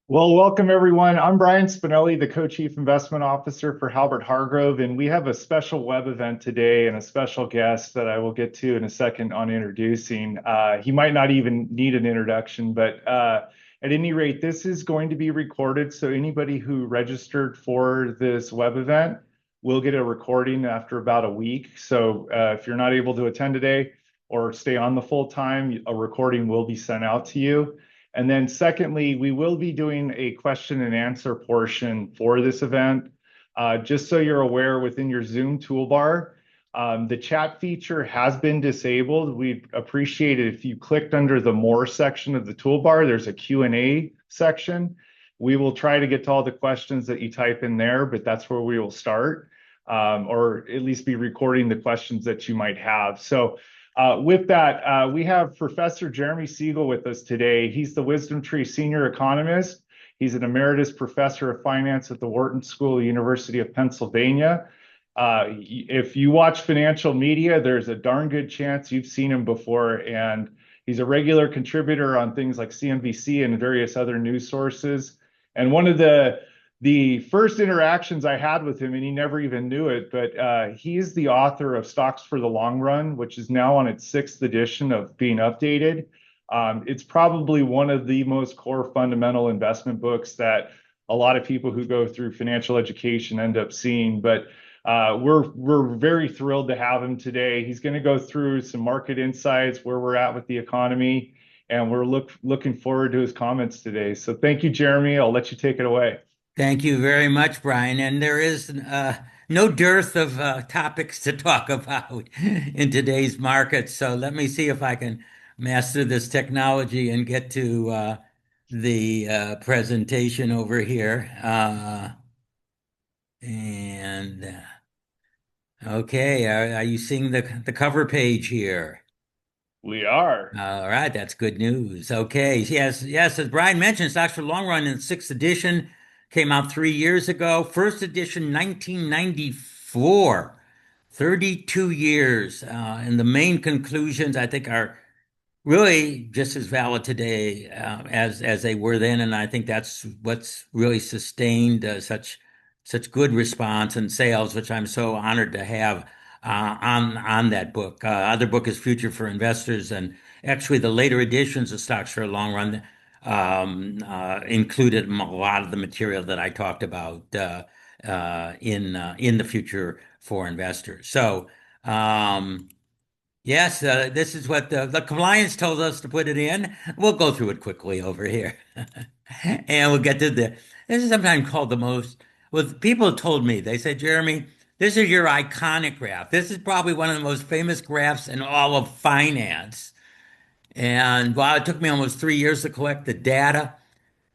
Well, welcome everyone. I'm Brian Spinelli, the Co-Chief Investment Officer for Halbert Hargrove, and we have a special web event today and a special guest that I will get to in a second on introducing. He might not even need an introduction, but at any rate, this is going to be recorded, so anybody who registered for this web event will get a recording after about a week. So if you're not able to attend today or stay on the full time, a recording will be sent out to you. And then secondly, we will be doing a question and answer portion for this event. Just so you're aware, within your Zoom toolbar, the chat feature has been disabled. We'd appreciate it if you clicked under the More section of the toolbar. There's a Q&A section. We will try to get to all the questions that you type in there, but that's where we will start, or at least be recording the questions that you might have. So with that, we have Professor Jeremy Siegel with us today. He's the Wisdom Tree Senior Economist. He's an emeritus professor of finance at the Wharton School, University of Pennsylvania. If you watch financial media, there's a darn good chance you've seen him before, and he's a regular contributor on things like CNBC and various other news sources. And one of the first interactions I had with him, and he never even knew it, but he's the author of Stocks for the Long Run, which is now on its sixth edition of being updated. It's probably one of the most core fundamental investment books that a lot of people who go through financial education end up seeing. But we're very thrilled to have him today. He's going to go through some market insights, where we're at with the economy, and we're looking forward to his comments today. So thank you, Jeremy. I'll let you take it away. Thank you very much, Brian. And there is no dearth of topics to talk about in today's market. So let me see if I can master this technology and get to the presentation over here. And okay, are you seeing the cover page here? We are. All right, that's good news. Okay, yes, as Brian mentioned, Stocks for Long Run in sixth edition came out 3 years ago. First edition, 1994, 32 years. And the main conclusions, I think, are really just as valid today as they were then, and I think that's what's really sustained such good response and sales, which I'm so honored to have on that book. Other book is Future for Investors, and actually the later editions of Stocks for a Long Run included a lot of the material that I talked about in the Future for Investors. So. Yes, this is what the compliance told us to put it in. We'll go through it quickly over here. And we'll get to this is sometimes called the most, well, people told me, they said, Jeremy, this is your iconic graph. This is probably one of the most famous graphs in all of finance. And while it took me almost 3 years to collect the data,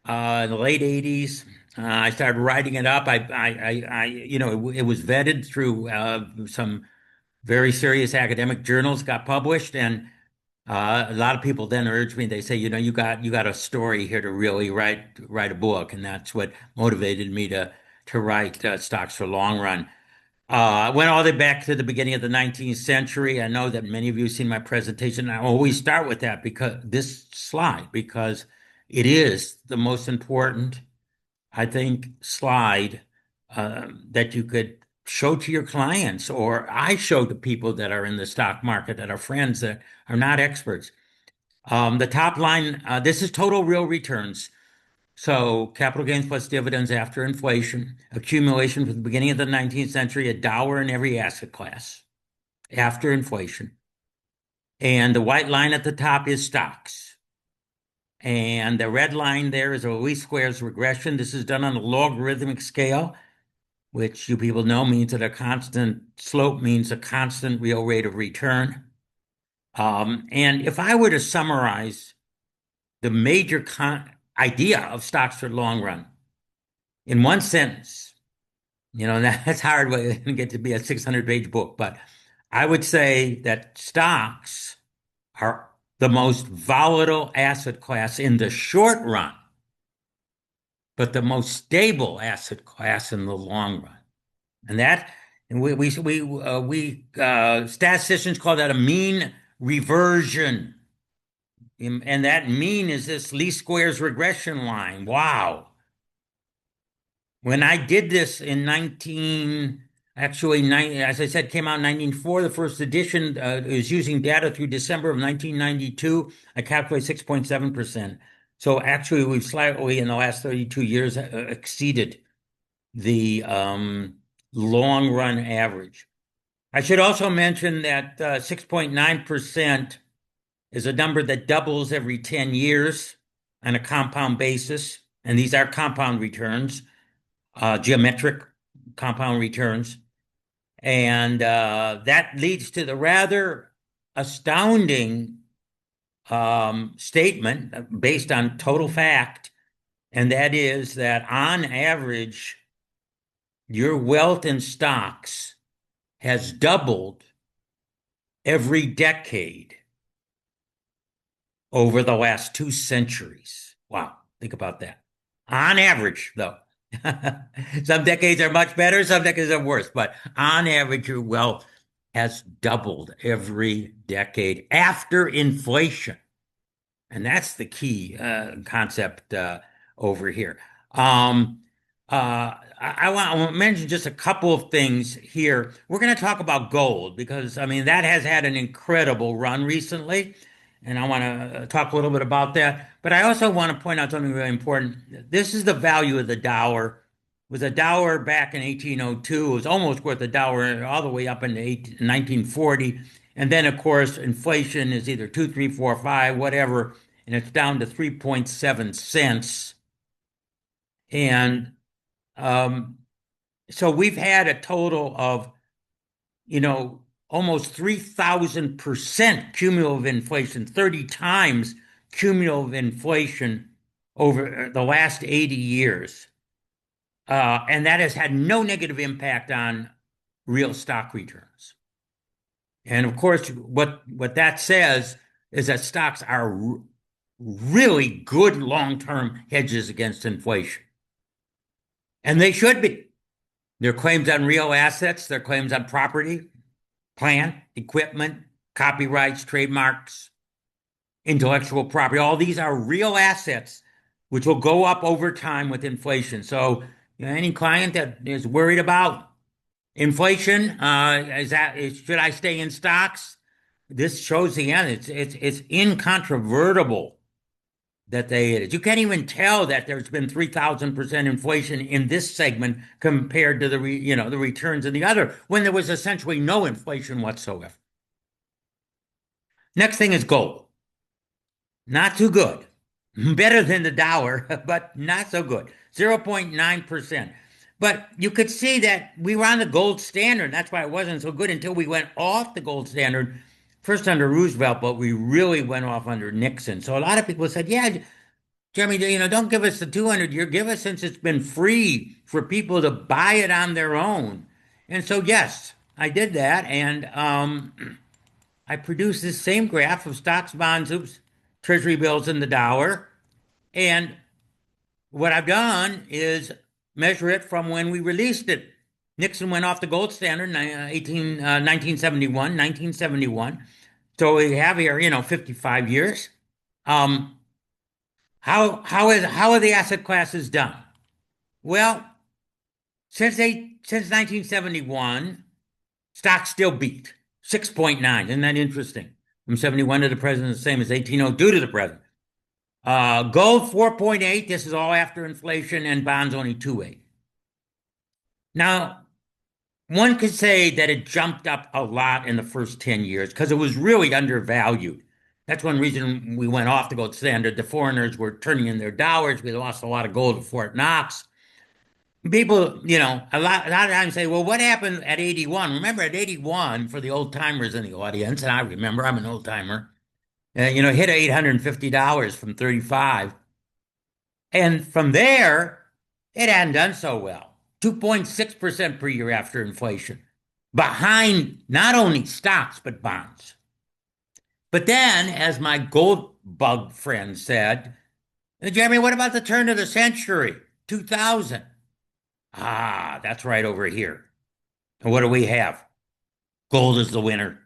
in the late 80s, I started writing it up. It was vetted through some very serious academic journals, got published, and a lot of people then urged me. They say, you got a story here to really write a book, and that's what motivated me to write Stocks for Long Run. I went all the way back to the beginning of the 19th century. I know that many of you have seen my presentation. I always start with that because it is the most important, I think, slide that you could show to your clients, or I show to people that are in the stock market, that are friends that are not experts. The top line, this is total real returns. So capital gains plus dividends after inflation, accumulation from the beginning of the 19th century, a dollar in every asset class after inflation. And the white line at the top is stocks. And the red line there is a least squares regression. This is done on a logarithmic scale, which you people know means that a constant slope means a constant real rate of return. And if I were to summarize the major idea of Stocks for the Long Run in one sentence, that's hard to get to be a 600-page book, but I would say that stocks are the most volatile asset class in the short run, but the most stable asset class in the long run. And statisticians call that a mean reversion. And that mean is this least squares regression line. Wow. When I did this in 19, actually, as I said, came out in 1904, the first edition is using data through December of 1992. I calculate 6.7%. So actually, we've slightly, in the last 32 years, exceeded the long run average. I should also mention that 6.9% is a number that doubles every 10 years on a compound basis. And these are compound returns, geometric compound returns. And that leads to the rather astounding statement based on total fact. And that is that on average, your wealth in stocks has doubled every decade over the last 2 centuries. Wow, think about that. On average, though. Some decades are much better, some decades are worse, but on average, your wealth has doubled every decade after inflation. And that's the key concept over here. I want to mention just a couple of things here. We're going to talk about gold because, I mean, that has had an incredible run recently. And I want to talk a little bit about that. But I also want to point out something really important. This is the value of the dollar. It was a dollar back in 1802. It was almost worth a dollar all the way up into 1940. And then, of course, inflation is either 2, 3, 4, 5, whatever, and it's down to 3.7 cents. And so we've had a total of, almost 3,000% cumulative inflation, 30 times cumulative inflation over the last 80 years. And that has had no negative impact on real stock returns. And of course, what that says is that stocks are really good long-term hedges against inflation. And they should be. Their claims on real assets, their claims on property, plant, equipment, copyrights, trademarks, intellectual property, all these are real assets which will go up over time with inflation. So any client that is worried about inflation, should I stay in stocks? This shows the end. It's incontrovertible that you can't even tell that there's been 3,000% inflation in this segment compared to the returns in the other when there was essentially no inflation whatsoever. Next thing is gold. Not too good. Better than the dollar, but not so good. 0.9%. But you could see that we were on the gold standard. That's why it wasn't so good until we went off the gold standard, first under Roosevelt, but we really went off under Nixon. So a lot of people said, yeah, Jeremy, don't give us the 200-year, give us since it's been free for people to buy it on their own. And so, yes, I did that. And I produced this same graph of stocks, bonds, treasury bills, and the dollar. And what I've done is measure it from when we released it. Nixon went off the gold standard in 1971. So we have here, 55 years. How are the asset classes done? Well, since 1971, stocks still beat 6.9. Isn't that interesting? From 71 to the present, the same as 1802 to the present. Gold 4.8. This is all after inflation, and bonds only 2.8. Now, one could say that it jumped up a lot in the first 10 years because it was really undervalued. That's one reason we went off the gold standard. The foreigners were turning in their dollars. We lost a lot of gold at Fort Knox. People, a lot of times say, well, what happened at 81? Remember at 81, for the old timers in the audience, and I remember, I'm an old timer, hit $850 from 35. And from there, it hadn't done so well. 2.6% per year after inflation, behind not only stocks, but bonds. But then, as my gold bug friend said, Jeremy, what about the turn of the century, 2000? Ah, that's right over here. And what do we have? Gold is the winner.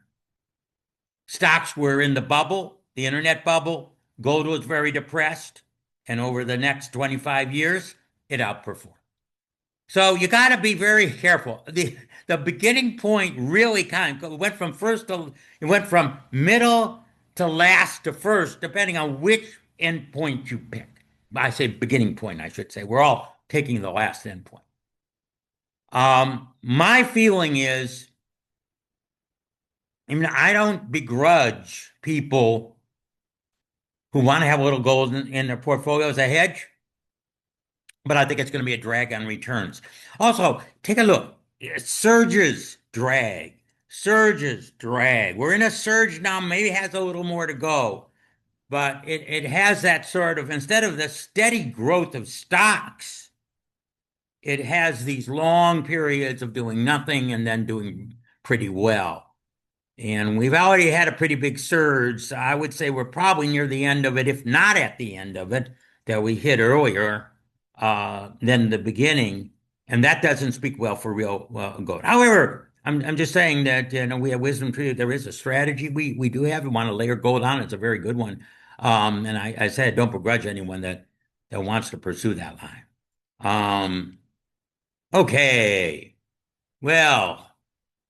Stocks were in the bubble, the internet bubble. gold was very depressed, and over the next 25 years, it outperformed. So you got to be very careful. The beginning point really kind of went from first to it went from middle to last to first, depending on which end point you pick. I say beginning point, I should say. We're all taking the last end point. My feeling is, I mean, I don't begrudge people who want to have a little gold in their portfolio as a hedge, but I think it's going to be a drag on returns. Also, take a look. Surges drag. Surges drag. We're in a surge now, maybe has a little more to go, but it has that sort of, instead of the steady growth of stocks, it has these long periods of doing nothing and then doing pretty well. And we've already had a pretty big surge. So I would say we're probably near the end of it, if not at the end of it, that we hit earlier than the beginning. And that doesn't speak well for real gold. However, I'm just saying that we have wisdom tree. There is a strategy we do have. We want to layer gold on. It's a very good one. And I said don't begrudge anyone that wants to pursue that line. Okay. Well,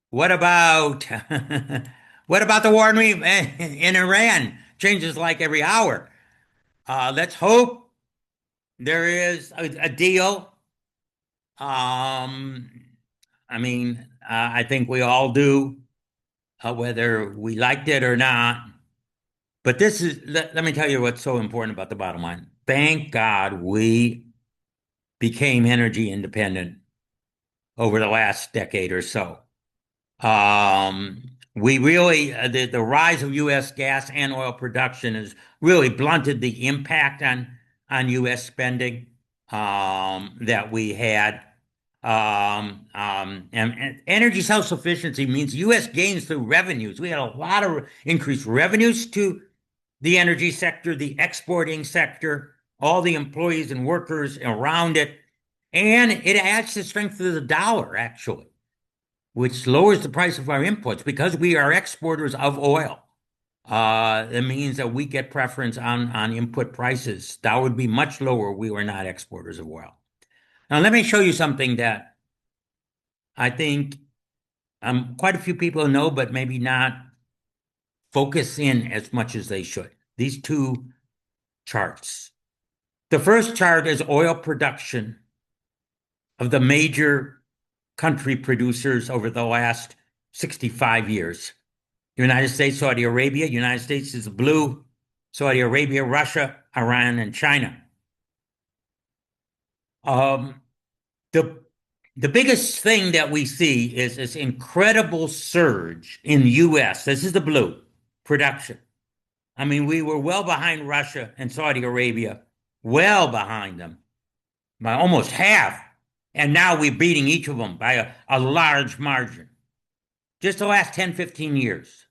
what about what about the war in Iran? Changes like every hour. Let's hope there is a deal. Um, I mean, I think we all do, whether we liked it or not. But let me tell you what's so important about the bottom line. Thank God we became energy independent over the last decade or so. We really, the rise of U.S. gas and oil production has really blunted the impact on U.S. spending that we had. And energy self-sufficiency means U.S. gains through revenues. We had a lot of increased revenues to the energy sector, the exporting sector, all the employees and workers around it. And it adds to the strength of the dollar, actually, which lowers the price of our inputs because we are exporters of oil. It means that we get preference on input prices. That would be much lower if we were not exporters of oil. Now, let me show you something that I think quite a few people know, but maybe not focus in as much as they should. These two charts. The first chart is oil production of the major country producers over the last 65 years. United States, Saudi Arabia. United States is blue. Saudi Arabia, Russia, Iran, and China. The biggest thing that we see is this incredible surge in the U.S. This is the blue production. I mean, we were well behind Russia and Saudi Arabia, well behind them by almost half. And now we're beating each of them by a large margin. Just the last 10, 15 years.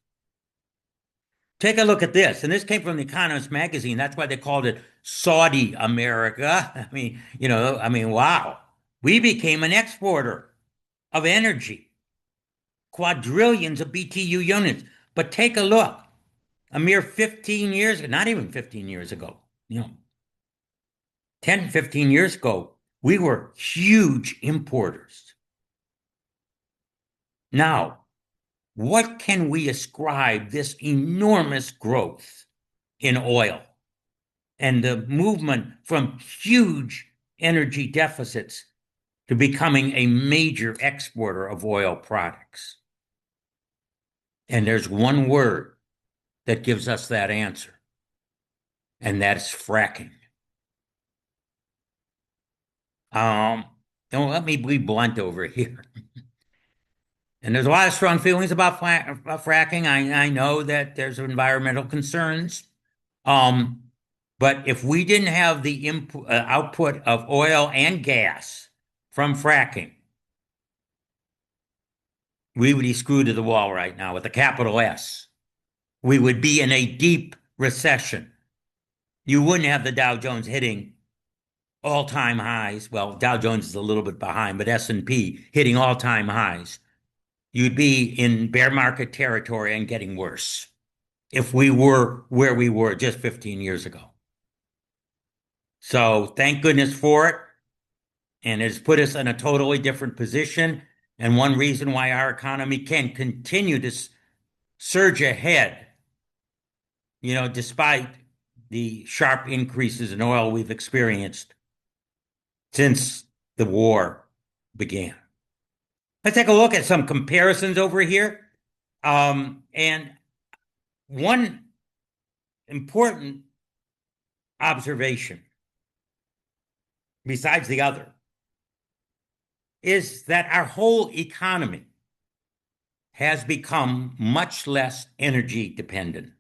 Take a look at this. And this came from The Economist magazine. That's why they called it Saudi America. I mean, wow. We became an exporter of energy. Quadrillions of BTU units. But take a look. A mere 15 years, not even 15 years ago, 10, 15 years ago, we were huge importers. Now, what can we ascribe this enormous growth in oil and the movement from huge energy deficits to becoming a major exporter of oil products? And there's one word that gives us that answer, and that's fracking. Don't let me be blunt over here. And there's a lot of strong feelings about fracking. I know that there's environmental concerns. But if we didn't have the output of oil and gas from fracking, we would be screwed to the wall right now with a capital S. We would be in a deep recession. You wouldn't have the Dow Jones hitting all-time highs. Well, Dow Jones is a little bit behind, but S&P hitting all-time highs. You'd be in bear market territory and getting worse. if we were where we were just 15 years ago. So thank goodness for it. And it's put us in a totally different position. And one reason why our economy can continue to surge ahead, despite the sharp increases in oil we've experienced since the war began. Let's take a look at some comparisons over here. And one important observation, besides the other, is that our whole economy has become much less energy dependent.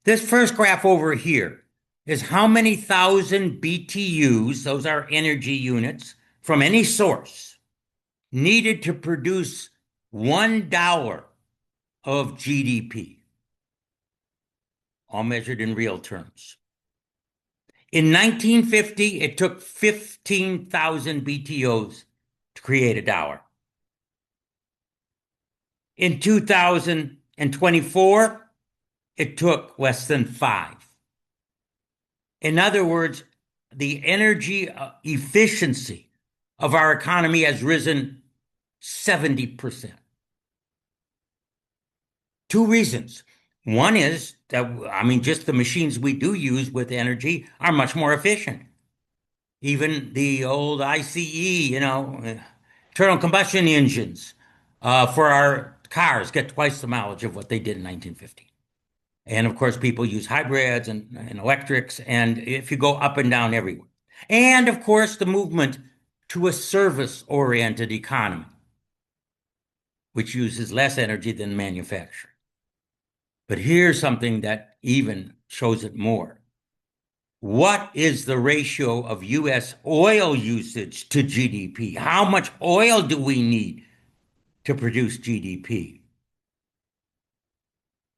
This first graph over here is how many thousand BTUs, those are energy units, from any source, needed to produce $1 of GDP, all measured in real terms. In 1950, it took 15,000 BTUs to create a dollar. In 2024, it took less than 5. In other words, the energy efficiency of our economy has risen 70%. Two reasons. One is that, just the machines we do use with energy are much more efficient. Even the old ICE, internal combustion engines for our cars get twice the mileage of what they did in 1950. And of course, people use hybrids and electrics, and if you go up and down everywhere. And of course, the movement to a service-oriented economy, which uses less energy than manufacturing. But here's something that even shows it more. What is the ratio of U.S. oil usage to GDP? How much oil do we need to produce GDP?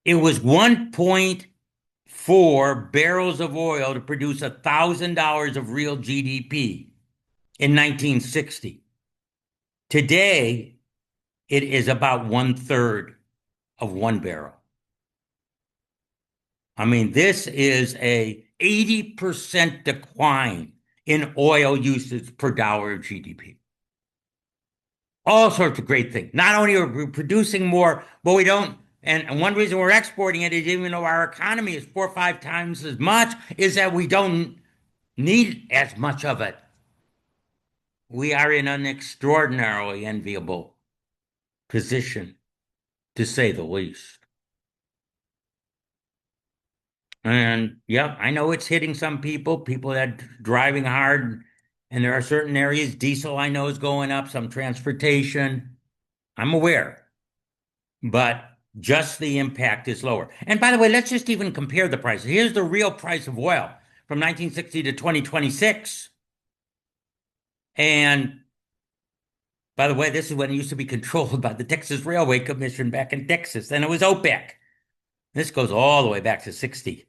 It was 1.4 barrels of oil to produce $1,000 of real GDP in 1960. Today, it is about 1/3 of 1 barrel. This is a 80% decline in oil usage per dollar of GDP. All sorts of great things. Not only are we producing more, but we don't. And one reason we're exporting it is, even though our economy is 4 or 5 times as much, is that we don't need as much of it. We are in an extraordinarily enviable position, to say the least. And yeah, I know it's hitting some people that are driving hard, and there are certain areas, diesel I know is going up, some transportation. I'm aware, but just the impact is lower. And by the way, let's just even compare the prices. Here's the real price of oil from 1960 to 2026. And by the way, this is when it used to be controlled by the Texas Railway Commission back in Texas. Then it was OPEC. This goes all the way back to 60.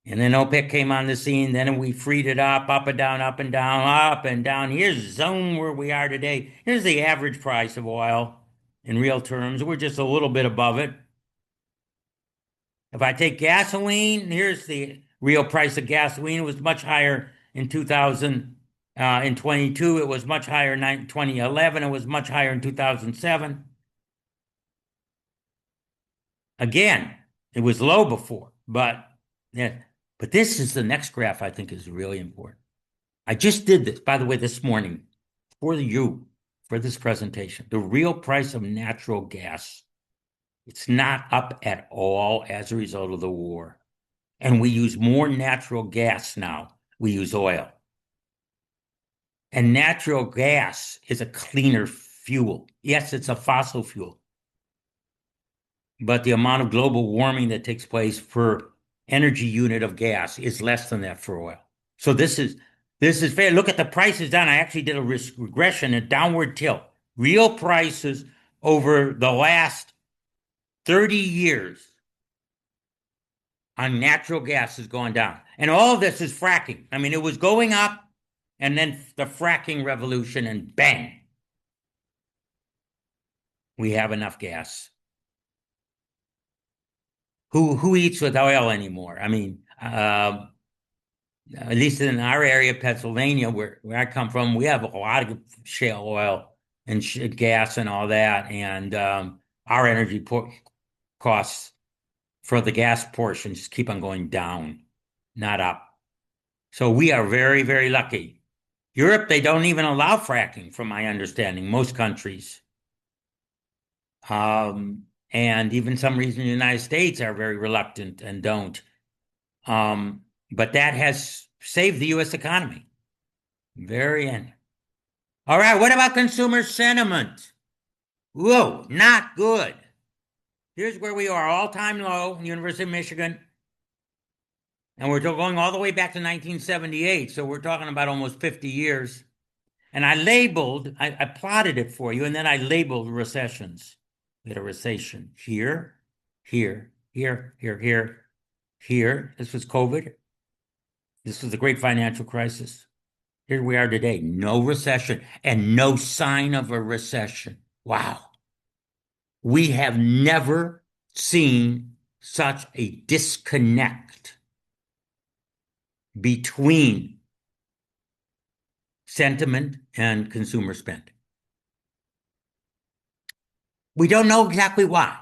And then OPEC came on the scene. Then we freed it up and down, up and down, up and down. Here's the zone where we are today. Here's the average price of oil in real terms. We're just a little bit above it. If I take gasoline, here's the real price of gasoline. It was much higher in 2000. In 22, it was much higher in 2011. It was much higher in 2007. Again, it was low before, but yeah. But this is the next graph I think is really important. I just did this, by the way, this morning for this presentation. The real price of natural gas, it's not up at all as a result of the war. And we use more natural gas now. We use oil. And natural gas is a cleaner fuel. Yes, it's a fossil fuel. But the amount of global warming that takes place per energy unit of gas is less than that for oil. So this is fair. Look at the prices down. I actually did a regression, a downward tilt. Real prices over the last 30 years on natural gas has gone down. And all of this is fracking. It was going up, and then the fracking revolution, and bang, we have enough gas. who eats with oil anymore? I mean, at least in our area, Pennsylvania, where I come from, we have a lot of shale oil and sh gas and all that, and our energy costs for the gas portion just keep on going down, not up. So we are very, very lucky. Europe, they don't even allow fracking, from my understanding, most countries. And even some regions in the United States are very reluctant and don't. But that has saved the U.S. economy. Very end. All right, what about consumer sentiment? Whoa, not good. Here's where we are, all-time low, University of Michigan. And we're going all the way back to 1978. So we're talking about almost 50 years. And I plotted it for you, and then I labeled recessions. We had a recession here, here, here, here, here, here. This was COVID. This was the great financial crisis. Here we are today, no recession and no sign of a recession. Wow. We have never seen such a disconnect between sentiment and consumer spending. We don't know exactly why.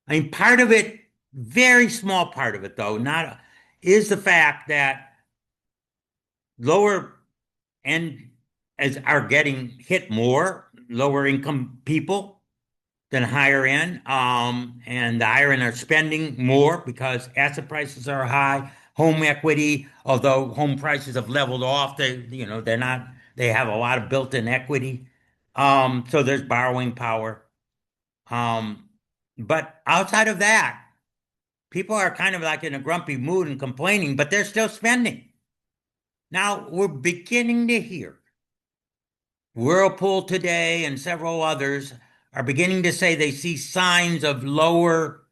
I mean, part of it, very small part of it though, is the fact that lower end are getting hit more, lower income people than higher end. And the higher end are spending more because asset prices are high. Home equity, although home prices have leveled off, they have a lot of built-in equity. So there's borrowing power. But outside of that, people are kind of like in a grumpy mood and complaining, but they're still spending. Now we're beginning to hear Whirlpool today and several others are beginning to say they see signs of lower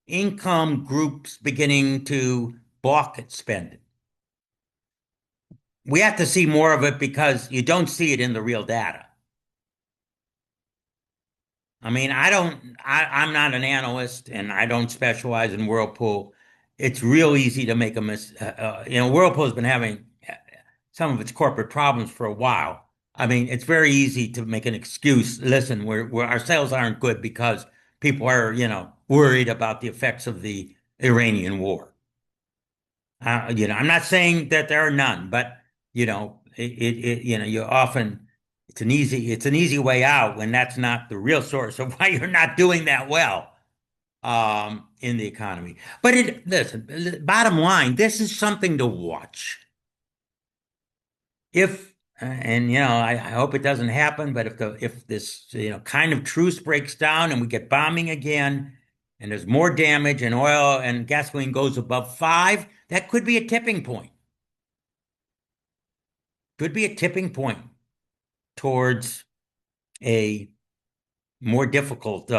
income groups beginning to balk at spending. We have to see more of it because you don't see it in the real data. I mean, I'm not an analyst and I don't specialize in Whirlpool. It's real easy to make a Whirlpool's been having some of its corporate problems for a while. I mean, it's very easy to make an excuse. Listen, our sales aren't good because people are, worried about the effects of the Iranian war. I'm not saying that there are none, but you often it's an easy way out when that's not the real source of why you're not doing that well in the economy. But listen, bottom line, this is something to watch. If and I hope it doesn't happen, but if this kind of truce breaks down and we get bombing again, and there's more damage and oil and gasoline goes above 5, that could be a tipping point. Could be a tipping point towards a more difficult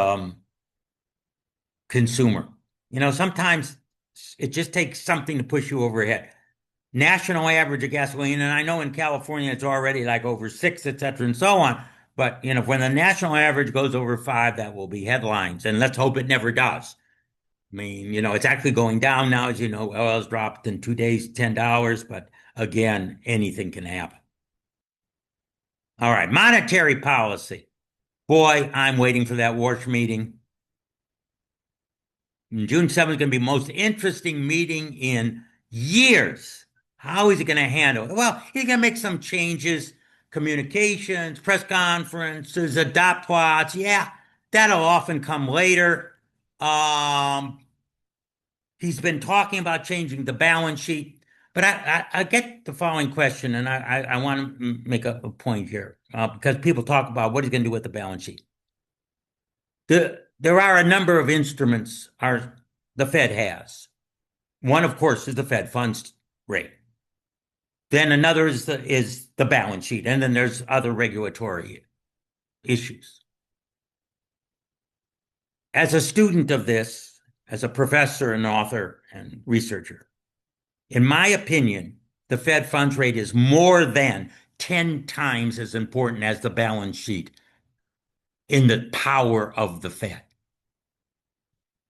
consumer. Sometimes it just takes something to push you overhead. National average of gasoline, and I know in California it's already like over 6, et cetera, and so on. But when the national average goes over 5, that will be headlines, and let's hope it never does. I mean, it's actually going down now, as you know. Oil's dropped in 2 days, $10, but again, anything can happen. All right, monetary policy. Boy, I'm waiting for that Warsh meeting. And June 7th is going to be the most interesting meeting in years. How is he going to handle it? Well, he's going to make some changes, communications, press conferences, adopt plots. Yeah, that'll often come later. He's been talking about changing the balance sheet, but I get the following question, and I want to make a point here because people talk about what he's going to do with the balance sheet. There are a number of instruments the Fed has. One, of course, is the Fed funds rate. Then another is the balance sheet, and then there's other regulatory issues. As a student of this, as a professor and author and researcher, in my opinion, the Fed funds rate is more than 10 times as important as the balance sheet in the power of the Fed.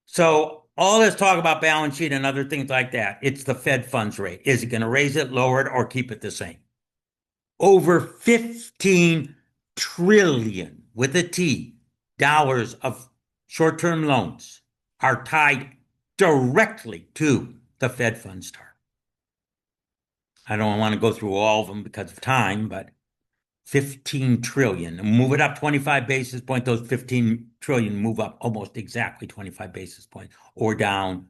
So all this talk about balance sheet and other things like that, it's the Fed funds rate. Is it going to raise it, lower it, or keep it the same? Over 15 trillion with a T dollars of short-term loans are tied directly to the Fed funds target. I don't want to go through all of them because of time, but 15 trillion. Move it up 25 basis points, those 15 trillion move up almost exactly 25 basis points or down,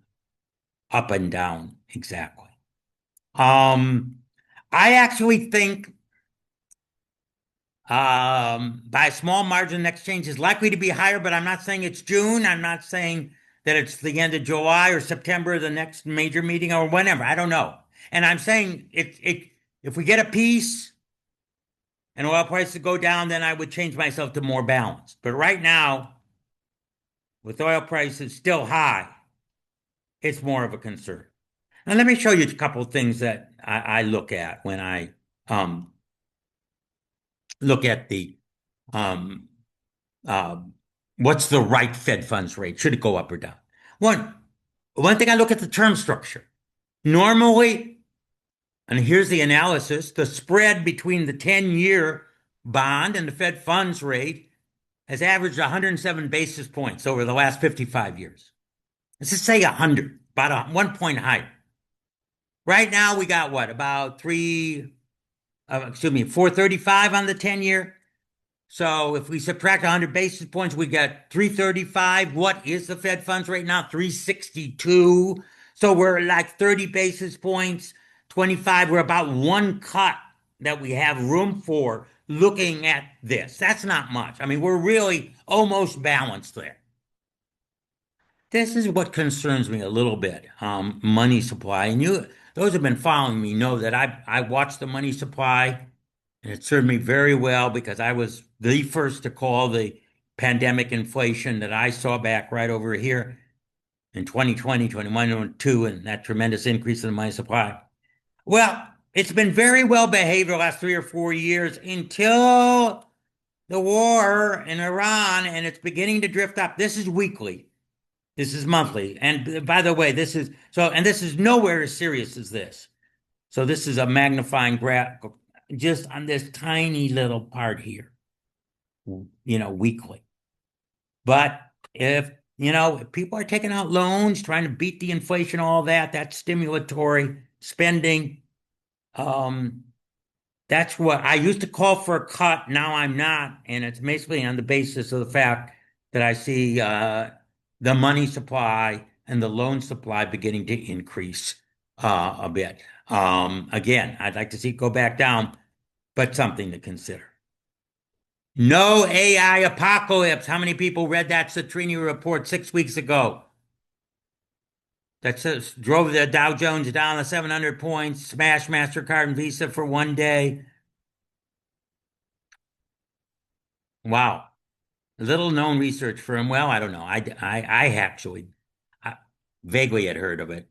up and down exactly. I actually think by a small margin, next change is likely to be higher, but I'm not saying it's June. I'm not saying that it's the end of July or September, the next major meeting or whenever. I don't know. And I'm saying if we get a peace and oil prices go down, then I would change myself to more balanced. But right now, with oil prices still high, it's more of a concern. Now, let me show you a couple of things that I look at when I look at the um, uh, what's the right Fed funds rate? Should it go up or down? One thing I look at the term structure. Normally, and here's the analysis, the spread between the 10-year bond and the Fed funds rate has averaged 107 basis points over the last 55 years. Let's just say 100, about 1 point higher. Right now, we got what, about 435 on the 10-year. So if we subtract 100 basis points, we get 335. What is the Fed funds rate now? 362. So we're like 30 basis points, 25. We're about one cut that we have room for looking at this. That's not much. I mean, we're really almost balanced there. This is what concerns me a little bit, money supply. And those who have been following me know that I watch the money supply, and it served me very well because I was the first to call the pandemic inflation that I saw back right over here in 2020, 21, 22, and that tremendous increase in the money supply. Well, it's been very well behaved the last 3 or 4 years until the war in Iran, and it's beginning to drift up. This is weekly. This is monthly. And by the way, this is nowhere as serious as this. So this is a magnifying graph just on this tiny little part here, weekly. But if people are taking out loans, trying to beat the inflation, all that, that's stimulatory spending. That's what I used to call for a cut. Now I'm not. And it's basically on the basis of the fact that I see the money supply and the loan supply beginning to increase a bit. Again, I'd like to see it go back down, but something to consider. No AI apocalypse. How many people read that Citrini report 6 weeks ago? That drove the Dow Jones down to 700 points, smashed MasterCard and Visa for one day. Wow. Little known research firm. Well, I don't know. I actually vaguely had heard of it.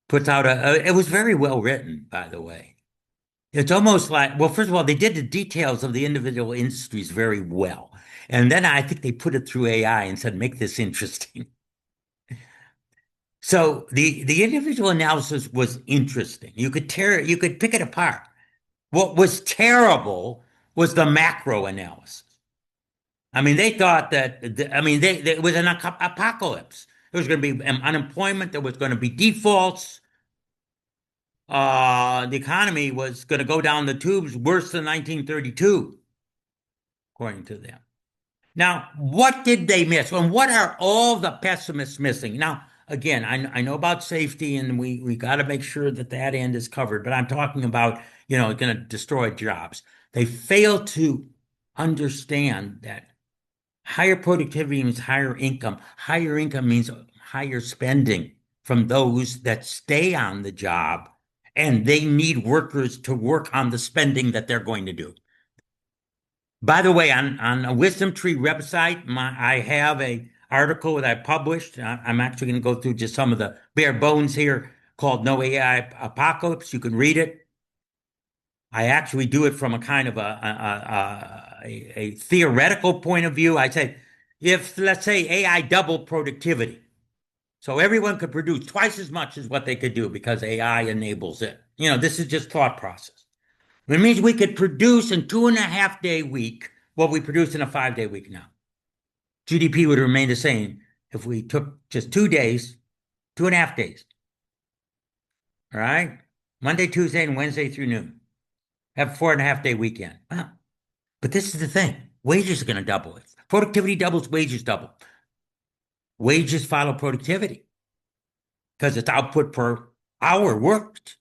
Puts out it was very well written, by the way. It's almost like, well, first of all, they did the details of the individual industries very well. And then I think they put it through AI and said, make this interesting. So the individual analysis was interesting. You could pick it apart. What was terrible was the macro analysis. I mean, they thought that, it was an apocalypse. There was going to be unemployment. There was going to be defaults. The economy was going to go down the tubes worse than 1932, according to them. Now, what did they miss? And what are all the pessimists missing? Now, again, I know about safety, and we got to make sure that end is covered. But I'm talking about, going to destroy jobs. They fail to understand that higher productivity means higher income. Higher income means higher spending from those that stay on the job, and they need workers to work on the spending that they're going to do. By the way, on a Wisdom Tree website, I have an article that I published. I'm actually going to go through just some of the bare bones here called No AI Apocalypse. You can read it. I actually do it from a kind of a theoretical point of view. I say, if let's say AI doubled productivity, So everyone could produce twice as much as what they could do because AI enables it. This is just thought process. It means we could produce in 2.5 day week what we produce in a 5 day week now. GDP would remain the same if we took just 2 days, 2.5 days. All right. Monday, Tuesday, and Wednesday through noon. Have a 4.5 day weekend. Wow. But this is the thing. Wages are going to double. If productivity doubles, wages double. Wages follow productivity because it's output per hour worked.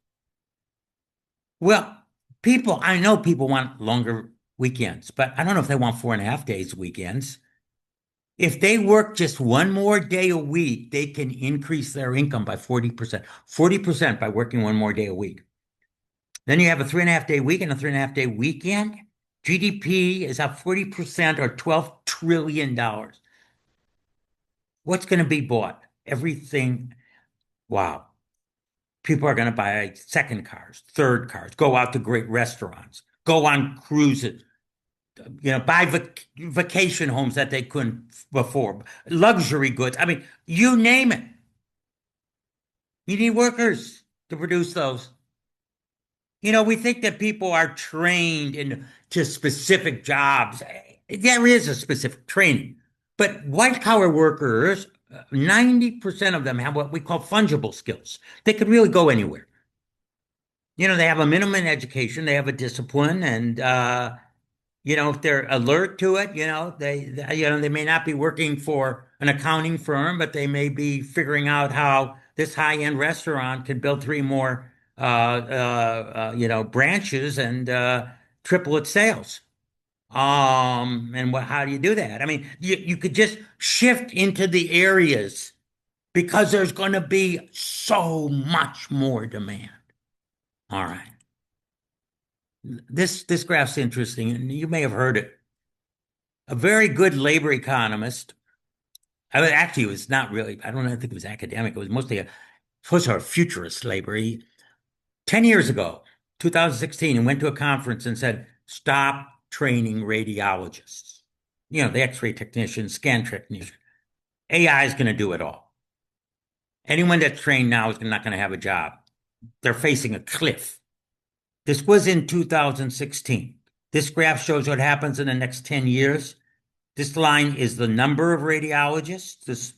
Well, I know people want longer weekends, but I don't know if they want 4.5 days weekends. If they work just one more day a week, they can increase their income by 40%. 40% by working one more day a week. Then you have a 3.5 day week and a 3.5 day weekend. GDP is up 40% or $12 trillion. What's going to be bought? Everything. Wow. People are going to buy second cars, third cars, go out to great restaurants, go on cruises, buy vacation homes that they couldn't before, luxury goods. I mean, you name it. You need workers to produce those. We think that people are trained into specific jobs. There is a specific training, but white collar workers, 90% of them have what we call fungible skills. They could really go anywhere. They have a minimum education, they have a discipline, and if they're alert to it, they may not be working for an accounting firm, but they may be figuring out how this high-end restaurant could build three more, branches and triple its sales. And how do you do that? I mean, you could just shift into the areas because there's going to be so much more demand. All right. This graph's interesting, and you may have heard it. A very good labor economist. Actually, it was not really. I don't think it was academic. It was mostly a futurist labor. 10 years ago, 2016, he went to a conference and said, "Stop training radiologists. The X-ray technicians, scan technicians. AI is going to do it all. Anyone that's trained now is not going to have a job. They're facing a cliff." This was in 2016. This graph shows what happens in the next 10 years. This line is the number of radiologists,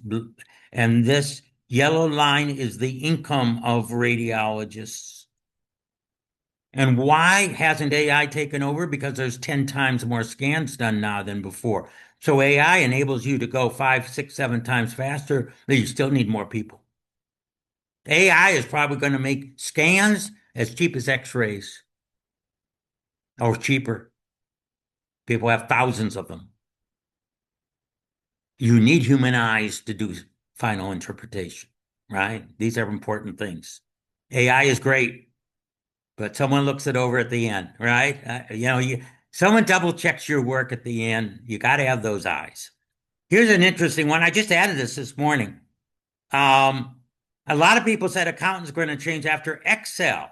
and this yellow line is the income of radiologists. And why hasn't AI taken over? Because there's 10 times more scans done now than before. So AI enables you to go 5, 6, 7 times faster, but you still need more people. AI is probably going to make scans as cheap as X-rays or cheaper. People have thousands of them. You need human eyes to do final interpretation, right? These are important things. AI is great, but someone looks it over at the end, right? Someone double checks your work at the end. You got to have those eyes. Here's an interesting one. I just added this morning. A lot of people said accountants are going to change after Excel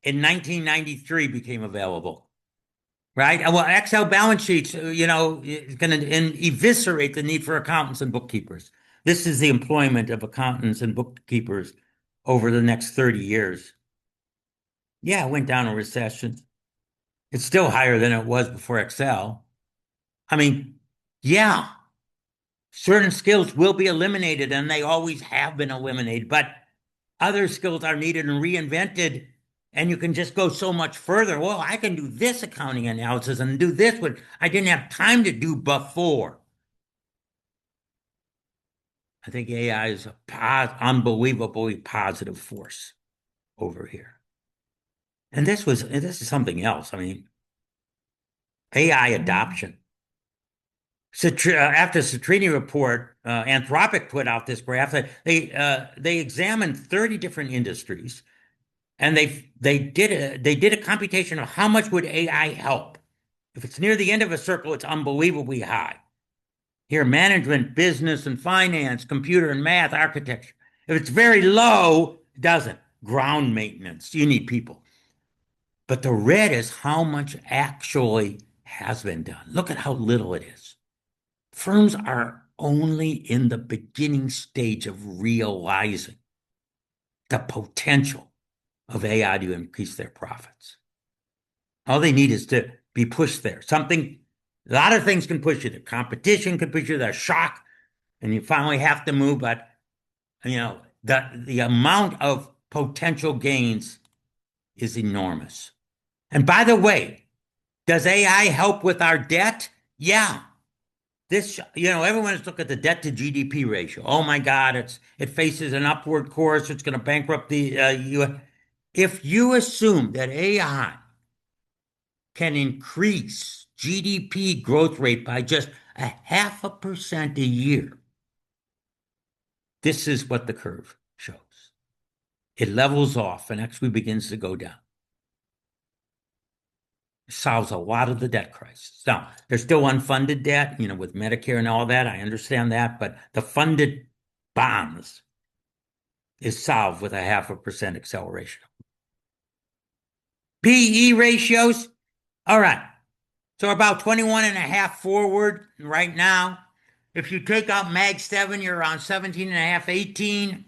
in 1993 became available, right? Well, Excel balance sheets, is going to eviscerate the need for accountants and bookkeepers. This is the employment of accountants and bookkeepers over the next 30 years. Yeah, it went down a recession. It's still higher than it was before Excel. I mean, yeah, certain skills will be eliminated, and they always have been eliminated, but other skills are needed and reinvented, and you can just go so much further. Well, I can do this accounting analysis and do this, what I didn't have time to do before. I think AI is an unbelievably positive force over here. And this is something else. I mean, AI adoption. After the Citrini report, Anthropic put out this graph. They examined 30 different industries, and they did a computation of how much would AI help. If it's near the end of a circle, it's unbelievably high. Here, management, business and finance, computer and math, architecture. If it's very low, it doesn't. Ground maintenance, you need people. But the red is how much actually has been done. Look at how little it is. Firms are only in the beginning stage of realizing the potential of AI to increase their profits. All they need is to be pushed there. A lot of things can push you there. Competition can push you there, shock, and you finally have to move. But the amount of potential gains is enormous. And by the way, does AI help with our debt? Yeah. Everyone is looking at the debt to GDP ratio. Oh my God, it faces an upward course. It's going to bankrupt the U.S. If you assume that AI can increase GDP growth rate by just 0.5% a year, this is what the curve shows. It levels off and actually begins to go down. It solves a lot of the debt crisis. Now, there's still unfunded debt, with Medicare and all that. I understand that, but the funded bonds is solved with 0.5% acceleration. PE ratios, all right. So about 21.5 forward right now. If you take out Mag 7, you're around 17.5, 18.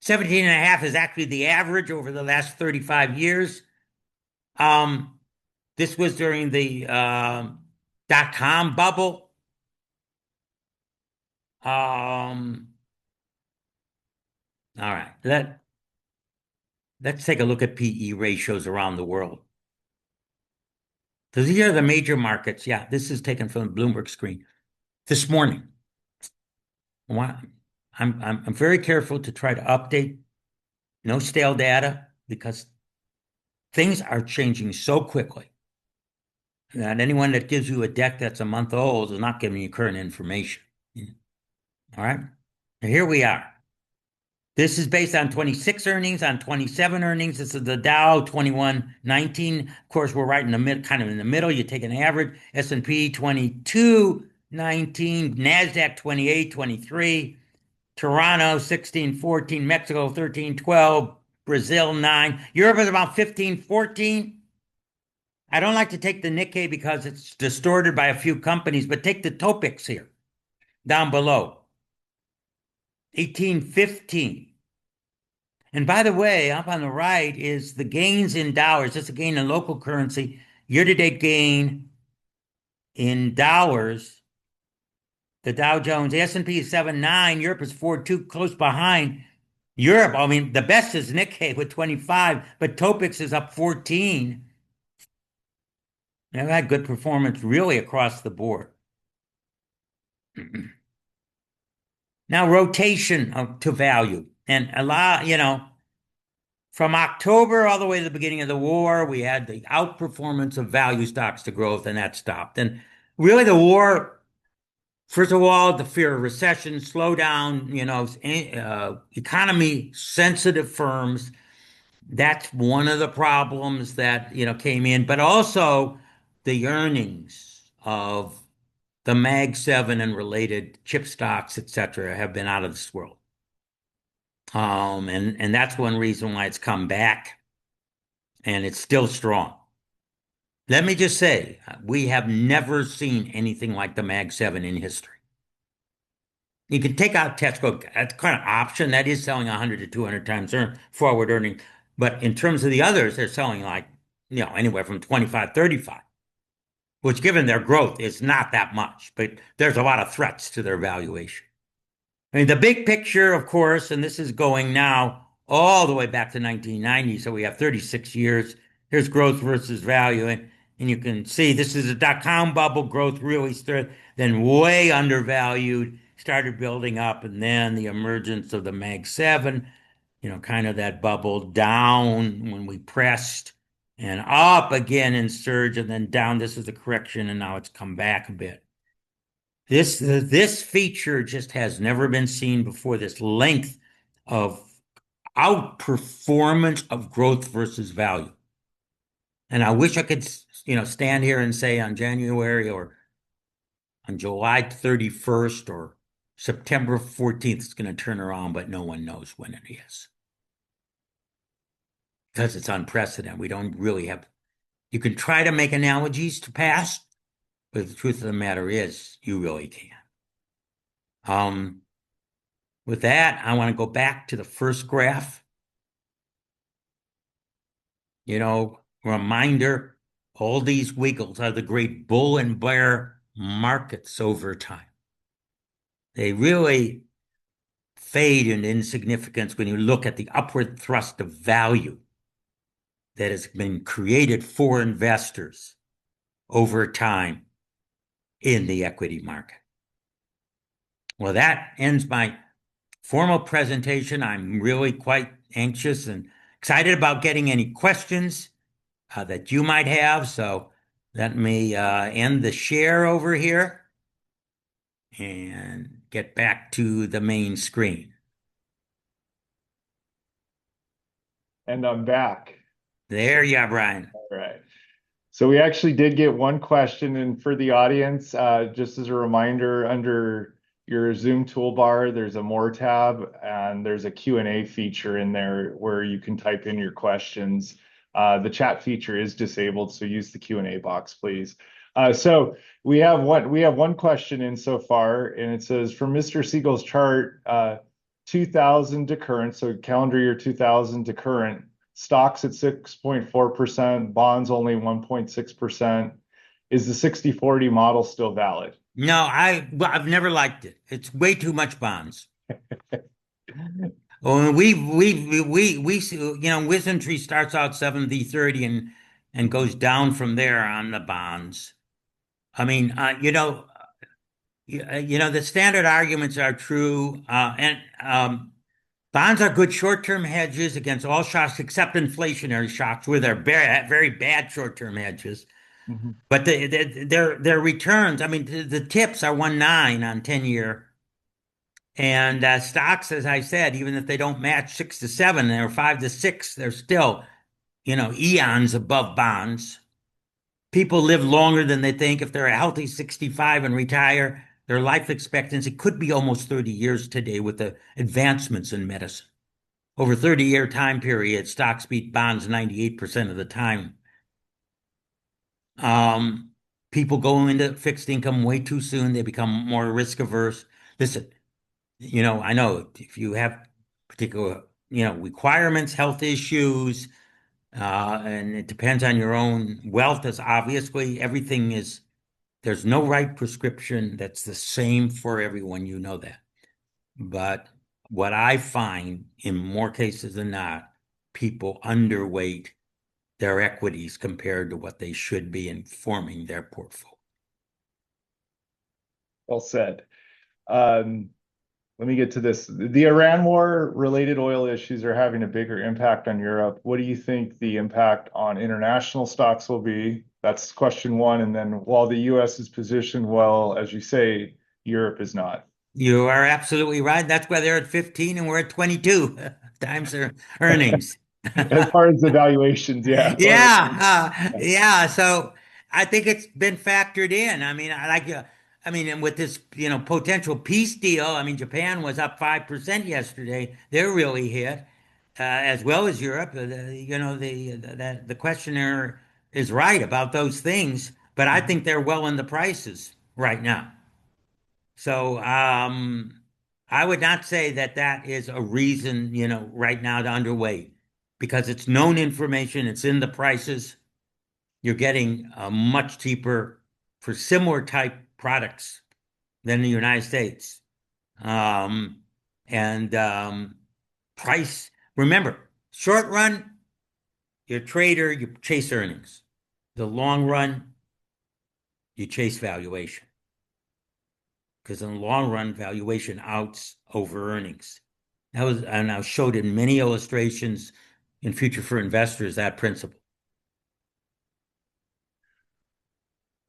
17.5 is actually the average over the last 35 years. This was during the dot-com bubble. All right. Let's take a look at PE ratios around the world. So these are the major markets. Yeah, this is taken from the Bloomberg screen this morning. I'm very careful to try to update, no stale data, because things are changing so quickly that anyone that gives you a deck that's a month old is not giving you current information. All right. Now here we are. This is based on 26 earnings, on 27 earnings. This is the Dow 2119. Of course, we're right in the mid, kind of in the middle. You take an average, S&P 2219, NASDAQ 2823, Toronto 1614, Mexico 1312, Brazil 9. Europe is about 1514. I don't like to take the Nikkei because it's distorted by a few companies, but take the Topix here, down below. 1815. And by the way, up on the right is the gains in dollars. That's a gain in local currency. Year-to-date gain in dollars. The Dow Jones, the S&P is 7.9. Europe is 4.2, close behind. Europe, I mean, the best is Nikkei with 25, but Topix is up 14. They've had good performance really across the board. Now, rotation to value. And a lot, from October all the way to the beginning of the war, we had the outperformance of value stocks to growth, and that stopped. And really the war, first of all, the fear of recession, slowdown, economy sensitive firms. That's one of the problems that, came in, but also the earnings of the Mag 7 and related chip stocks, et cetera, have been out of this world. And that's one reason why it's come back and it's still strong. Let me just say, we have never seen anything like the Mag 7 in history. You can take out Tesco, that's kind of option. That is selling 100 to 200 times forward earning. But in terms of the others, they're selling like, anywhere from 25, 35, which given their growth is not that much, but there's a lot of threats to their valuation. I mean, the big picture, of course, and this is going now all the way back to 1990, so we have 36 years. Here's growth versus value, and you can see this is a dot-com bubble. Growth really started, then way undervalued, started building up, and then the emergence of the Mag 7, kind of that bubble down when we pressed, and up again in surge, and then down. This is the correction, and now it's come back a bit. This feature just has never been seen before, this length of outperformance of growth versus value. And I wish I could, stand here and say on January or on July 31st or September 14th, it's going to turn around, but no one knows when it is. Because it's unprecedented. We don't really have, you can try to make analogies to past, but the truth of the matter is, you really can't. Um, with that, I want to go back to the first graph. Reminder, all these wiggles are the great bull and bear markets over time. They really fade in insignificance when you look at the upward thrust of value that has been created for investors over time in the equity market. Well, that ends my formal presentation. I'm really quite anxious and excited about getting any questions that you might have. So let me end the share over here and get back to the main screen. And I'm back. There you are, Brian. All right. So we actually did get one question, and for the audience, just as a reminder, under your Zoom toolbar, there's a More tab, and there's a Q&A feature in there where you can type in your questions. The chat feature is disabled, so use the Q&A box, please. So we have one question in so far, and it says, from Mr. Siegel's chart, 2000 to current, so calendar year 2000 to current, stocks at 6.4%, bonds only 1.6%. Is the 60/40 model still valid? No, I've never liked it. It's way too much bonds. Well, WisdomTree starts out 70/30 and goes down from there on the bonds. I mean, the standard arguments are true, and bonds are good short-term hedges against all shocks except inflationary shocks, where they're very bad short-term hedges. Mhm. But their returns, I mean, the tips are 1.9 on 10-year. And stocks, as I said, even if they don't match 6 to 7 or 5 to 6, they're still, eons above bonds. People live longer than they think. If they're a healthy 65 and retire, their life expectancy could be almost 30 years today with the advancements in medicine. Over 30-year time period, stocks beat bonds 98% of the time. Um, People go into fixed income way too soon. They become more risk averse. Listen, I know if you have particular, requirements, health issues, and it depends on your own wealth, as obviously there's no right prescription that's the same for everyone. You know that. But what I find in more cases than not, people underweight their equities compared to what they should be in forming their portfolio. Well said. Um, Let me get to this. The Iran war related oil issues are having a bigger impact on Europe. What do you think the impact on international stocks will be? That's question one. And then while the US is positioned well, as you say, Europe is not. You are absolutely right. That's why they're at 15 and we're at 22 times their earnings. As far as the valuations, yeah. Yeah. So I think it's been factored in. I mean, and with this, potential peace deal, I mean, Japan was up 5% yesterday. They're really hit, as well as Europe. The questioner is right about those things, but I think they're well in the prices right now. So, I would not say that that is a reason, right now to underweight because it's known information. It's in the prices. You're getting much cheaper for similar type products than the United States. Um, and price, remember, short run, you're a trader, you chase earnings. The long run, you chase valuation. Because in the long run, valuation outs over earnings. And I showed in many illustrations in Future for Investors that principle.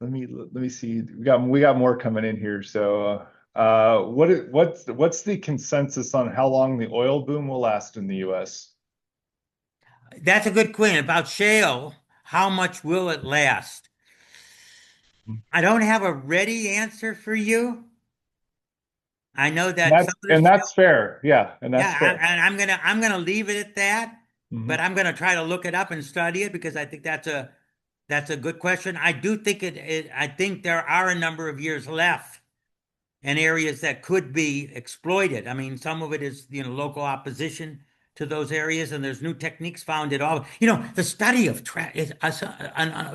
Let me see. We got more coming in here. So what's the consensus on how long the oil boom will last in the US? That's a good question about shale. How much will it last? I don't have a ready answer for you. I know that some of the And shale, that's fair. Yeah, and that's yeah, fair. and I'm gonna leave it at that. Mhm. But I'm gonna try to look it up and study it because I think that's a good question. I do think I think there are a number of years left and areas that could be exploited. I mean, some of it is, local opposition to those areas, and there's new techniques found at all. The study of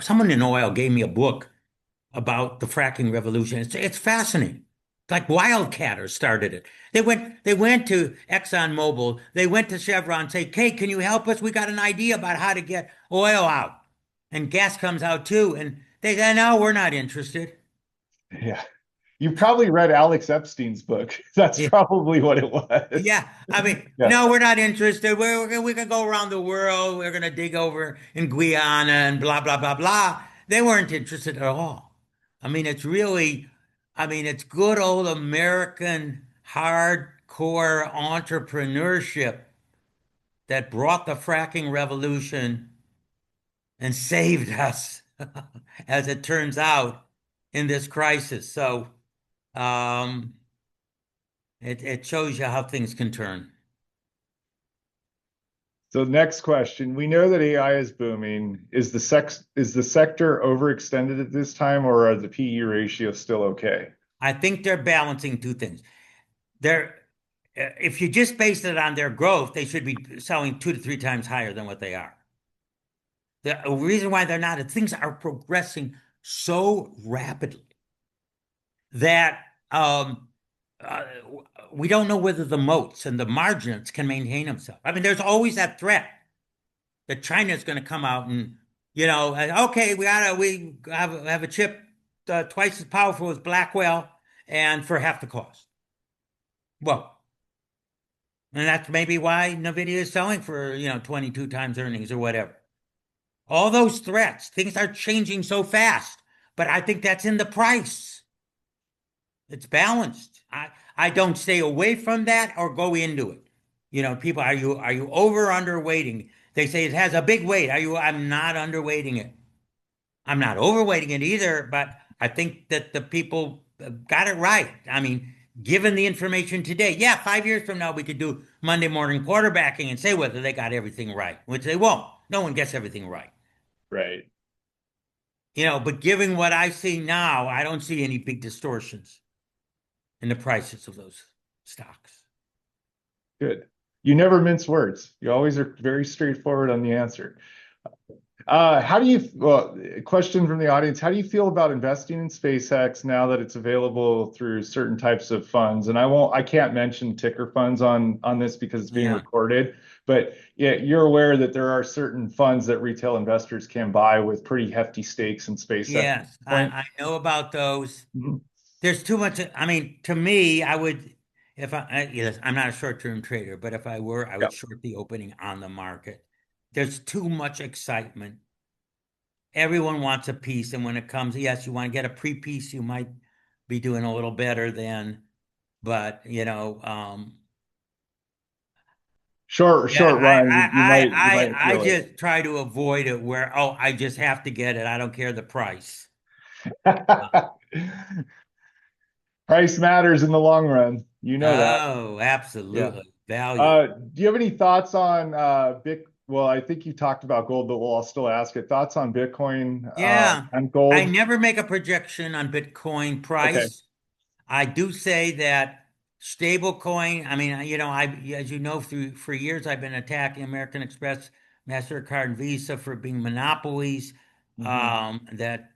someone in oil gave me a book about the fracking revolution. It's fascinating. Like wildcatters started it. They went to ExxonMobil, they went to Chevron, say, "Hey, can you help us? We got an idea about how to get oil out." And gas comes out too. And they said, "No, we're not interested." Yeah. You probably read Alex Epstein's book. That's Yeah. probably what it was. Yeah, I mean, Yeah. no, we're not interested. We can go around the world. We're going to dig over in Guyana and blah, blah, blah, blah. They weren't interested at all. I mean, it's good old American hardcore entrepreneurship that brought the fracking revolution and saved us, as it turns out, in this crisis. So, um, it shows you how things can turn. So next question. We know that AI is booming. Is the sector overextended at this time, or are the PE ratios still okay? I think they're balancing two things. They're If you just base it on their growth, they should be selling 2 to 3 times higher than what they are. The reason why they're not is things are progressing so rapidly that uh, we don't know whether the moats and the margins can maintain themselves. I mean, there's always that threat that China is going to come out and, okay, we have a chip twice as powerful as Blackwell and for half the cost. Well, and that's maybe why Nvidia is selling for, 22 times earnings or whatever. All those threats, things are changing so fast, but I think that's in the price. It's balanced. I don't stay away from that or go into it. People, are you over or underweighting? They say it has a big weight. I'm not underweighting it. I'm not overweighting it either, but I think that the people got it right. I mean, given the information today, yeah, 5 years from now, we could do Monday morning quarterbacking and say whether they got everything right, which they won't. No one gets everything right. Right. But given what I see now, I don't see any big distortions in the prices of those stocks. Good. You never mince words. You always are very straightforward on the answer. Question from the audience, how do you feel about investing in SpaceX now that it's available through certain types of funds? And I can't mention ticker funds on this because it's being Yeah. recorded, but yeah, you're aware that there are certain funds that retail investors can buy with pretty hefty stakes in SpaceX at Yes, this I, point. I know about those. Mhm. There's too much. I mean, to me, I would, if yes, I'm not a short-term trader, but if I were, I Yeah. would short the opening on the market. There's too much excitement. Everyone wants a piece, and when it comes, yes, you want to get a pre-piece, you might be doing a little better than, but yeah, Short run, you might I feel just try to avoid it where, oh, I just have to get it. I don't care the price. it. Price matters in the long run. You know that. Oh, Yeah. absolutely. Value. Do you have any thoughts on Well, I think you talked about gold, but I'll still ask it. Thoughts on Bitcoin Yeah. and I gold? never make a projection on Bitcoin Okay. price. I do say that stable coin, I mean, as you know, for years I've been attacking American Express, MasterCard, and Visa for being monopolies Hmm. that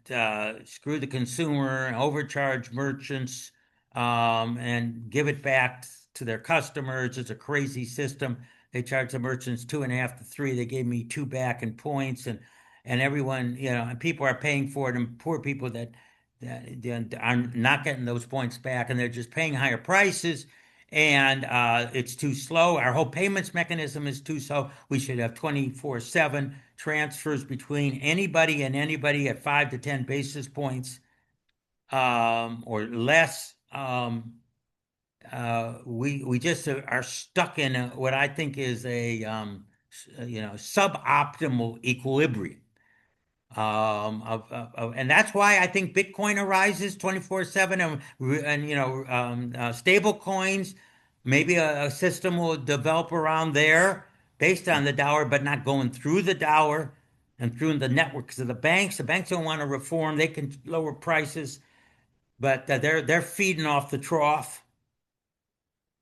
screw the consumer, overcharge merchants, and give it back to their customers. It's a crazy system. They charge the merchants 2.5 to 3. They gave me 2 back in points, and everyone, and people are paying for it, and poor people that are not getting those points back, and they're just paying higher prices. And it's too slow. Our whole payments mechanism is too slow. We should have 24/7 transfers between anybody and anybody at 5 to 10 basis points or less. We just are stuck in what I think is a suboptimal equilibrium. And that's why I think Bitcoin arises 24/7 and stable coins, maybe a system will develop around there based on the dollar, but not going through the dollar and through the networks of the banks. The banks don't want to reform. They can lower prices, but they're feeding off the trough.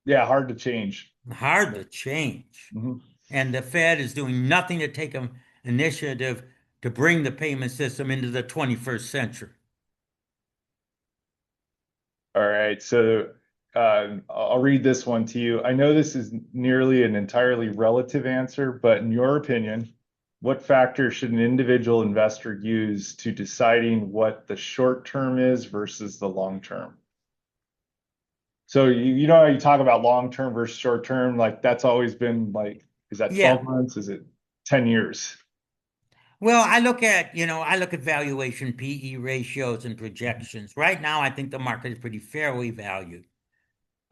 Yeah, hard to change. Hard to change. Mhm. And the Fed is doing nothing to take an initiative to bring the payment system into the 21st century. All right, so I'll read this one to you. I know this is nearly an entirely relative answer, but in your opinion, what factors should an individual investor use to deciding what the short term is versus the long term? So you know how you talk about long term versus short term, like that's always been like, is that Yeah. 12 months? Is it 10 years? Well, I look at valuation, PE ratios and projections. Right now, I think the market is pretty fairly valued.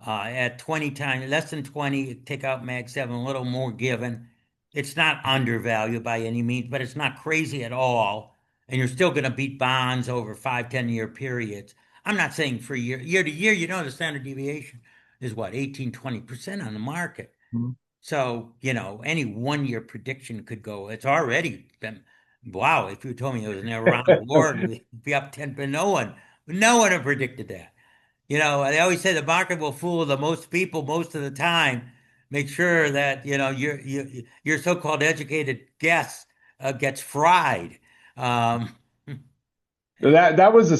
At 20 times, less than 20, take out Mag 7, a little more given. It's not undervalued by any means, but it's not crazy at all. And you're still going to beat bonds over 5, 10 year periods. I'm not saying for year to year, the standard deviation is what, 18, 20% on the market. Mhm. So, any 1 year prediction could go. It's already been, wow, if you told me it was an Iran war, we'd be up 10, but no one had predicted that. They always say the market will fool the most people most of the time. Make sure that, your so-called educated guess gets fried. Um, That was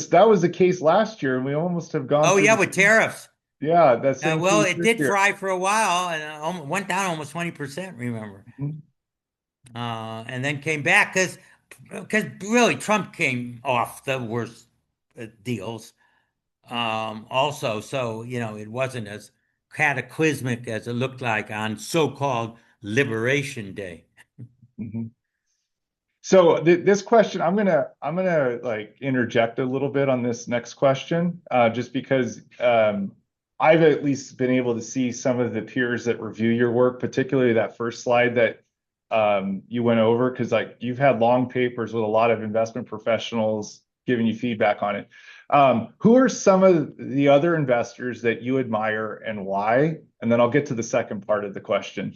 the case last year, and we almost have gone oh through yeah, the with tariffs. yeah, that same Well, case it this did year. fry for a while and went down almost 20%, remember? Mhm. And then came back because really Trump came off the worst deals also. So, it wasn't as cataclysmic as it looked like on so-called Liberation Day. Mhm. So this question, I'm gonna like interject a little bit on this next question, just because I've at least been able to see some of the peers that review your work, particularly that first slide that you went over, because like you've had long papers with a lot of investment professionals giving you feedback on it. Who are some of the other investors that you admire and why? And then I'll get to the second part of the question.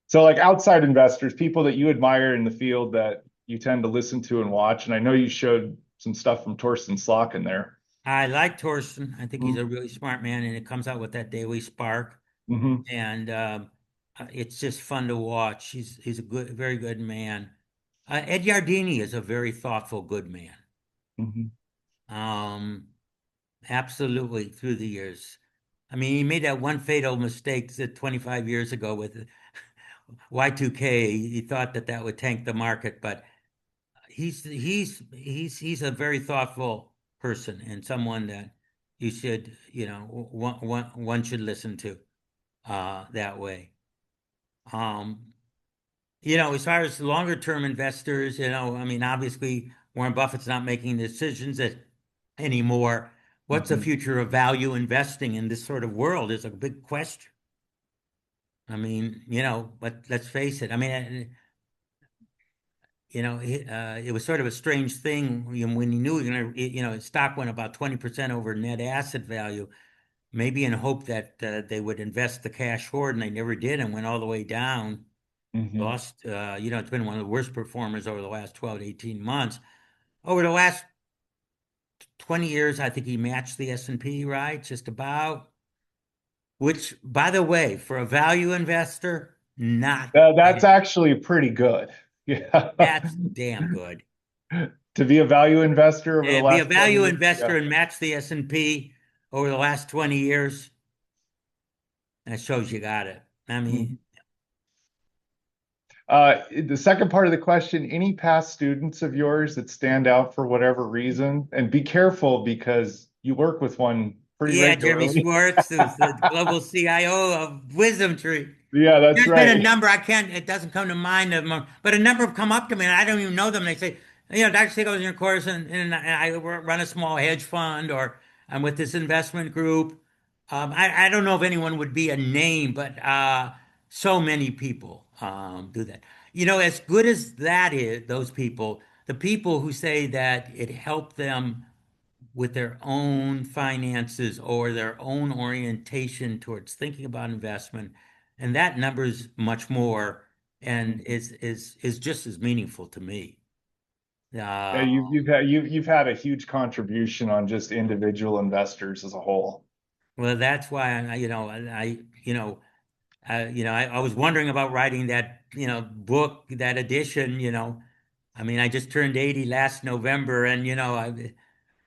So like outside investors, people that you admire in the field that you tend to listen to and watch. And I know you showed some stuff from Torsten Slok in there. I like Torsten. I think he's Mm-hmm. a really smart man, and it comes out with that daily spark. Mm-hmm. And it's just fun to watch. He's a very good man. Ed Yardini is a very thoughtful, good man. Mm-hmm. Um, Absolutely through the years. I mean, he made that one fatal mistake that 25 years ago with Y2K. He thought that that would tank the market, but he's a very thoughtful person and someone that you should, one should listen to that way. Um, as far as longer term investors, I mean, obviously Warren Buffett's not making decisions anymore. What's the Mm-hmm. future of value investing in this sort of world is a big question. I mean, but let's face it. I mean, it was sort of a strange thing when he knew he was going to, his stock went about 20% over net asset value, maybe in hope that they would invest the cash forward, and they never did and went all the way down. Mm-hmm. Lost, it's been one of the worst performers over the last 12 to 18 months. Over the last 20 years, I think he matched the S&P, right? Just about. Which, by the way, for a value investor, not That's bad. actually pretty good. Yeah. That's damn good. To be a value investor over the And be a last 20 value years. Yeah. investor and match the S&P over the last 20 years, that shows you got it. I mean, Mhm. The second part of the question, any past students of yours that stand out for whatever reason? And be careful because you work with one pretty yeah, Jeremy regularly. Schwartz, who's the global CIO of Wisdom Tree. Yeah, that's There's been a right. number, it doesn't come to mind of them, but a number have come up to me and I don't even know them. They say, Dr. Siegel's in your course and I run a small hedge fund or I'm with this investment group. I don't know if anyone would be a name, but so many people do that. As good as that is, those people, the people who say that it helped them with their own finances or their own orientation towards thinking about investment, and that number is much more and is just as meaningful to me. Yeah, Uh, you've had a huge contribution on just individual investors as a whole. well, that's why I was wondering about writing that, book, that edition. I mean, I just turned 80 last November, and I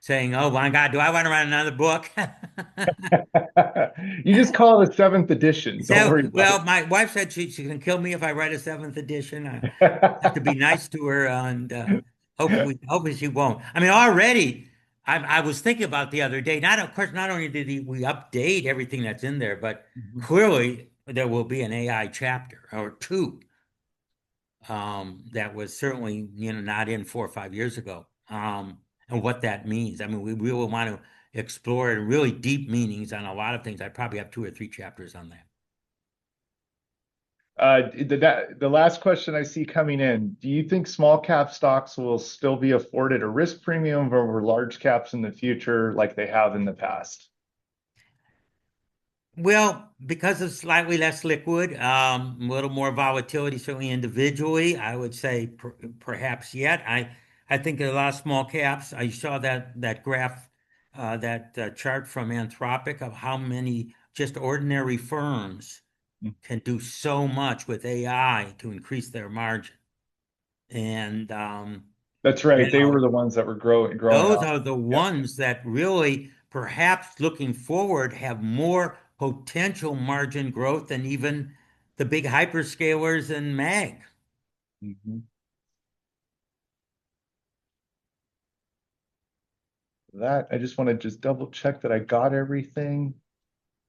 saying, "Oh my God, do I want to write another book?" You just call it a seventh edition. Don't So, worry about well, my wife said she can kill me if I write a seventh edition. I have to be it. nice to her, and hopefully she won't. I mean, already I was thinking about the other day. Not of course, not only did we update everything that's in there, but clearly there will be an AI chapter or two, that was certainly not in 4 or 5 years ago. And what that means. I mean, we will want to explore really deep meanings on a lot of things. I probably have 2 or 3 chapters on that. The last question I see coming in, do you think small cap stocks will still be afforded a risk premium over large caps in the future like they have in the past? Well, because of slightly less liquid, a little more volatility, certainly individually, I would say perhaps yet. I think there are a lot of small caps. I saw that graph, that chart from Anthropic of how many just ordinary firms can do so much with AI to increase their margin. And That's you right. They were know, the ones that were growing those off. are the Yep. ones that really, perhaps looking forward, have more potential margin growth than even the big hyperscalers and mag. Mhm. That I just want to just double check that I got everything,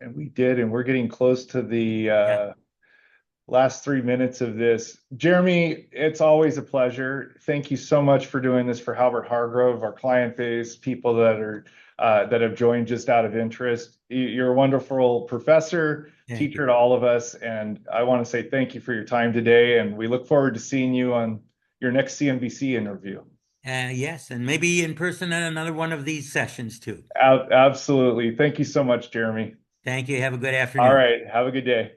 and we did, and we're getting close to the Yeah. last 3 minutes of this. Jeremy, it's always a pleasure. Thank you so much for doing this for Halbert Hargrove, our client base, people that have joined just out of interest. You're a wonderful professor, Thank you. teacher to all of us, and I want to say thank you for your time today. And we look forward to seeing you on your next CNBC interview. Yes, and maybe in person at another one of these sessions too. Absolutely. Thank you so much, Jeremy. Thank you. Have a good All afternoon. right. Have a good day.